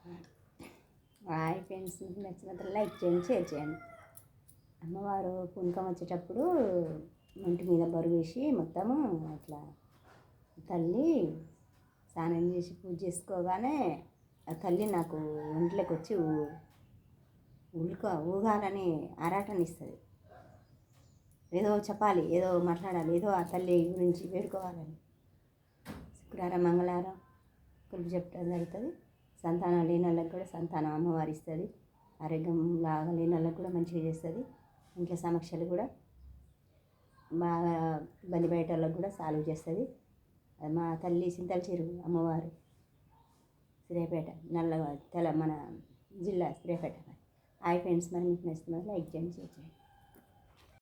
Hi friends, మీకు నచ్చినట్టు like చేయండి, షేర్ చేయండి. అమ్మవారు పుణకం వచ్చేటప్పుడు ఒంటి మీద బరువు వేసి మొత్తము అట్లా తల్లి స్నానం చేసి పూజ చేసుకోగానే ఆ తల్లి నాకు ఒంట్లోకి వచ్చి ఊగాలని ఆరాటాన్ని ఇస్తుంది. ఏదో చెప్పాలి, ఏదో మాట్లాడాలి, ఏదో ఆ తల్లి గురించి వేడుకోవాలని. శుక్రవారం మంగళవారం కొలుపు చెప్పడం జరుగుతుంది. సంతానం లేని వాళ్ళకి కూడా సంతానం అమ్మవారు ఇస్తుంది. ఆరోగ్యం లాగా లేని వాళ్ళకి కూడా మంచిగా చేస్తుంది. ఇంట్లో సమస్యలు కూడా బాగా ఇబ్బంది పడేట వాళ్ళకి కూడా సాల్వ్ చేస్తుంది. మా తల్లి చింతల చెరువు అమ్మవారు, సూర్యాపేట, మన జిల్లా సూర్యాపేట. హాయ్ ఫ్రెండ్స్, మరి మీకు నచ్చిన లైక్ చేయండి, షేర్ చేయండి.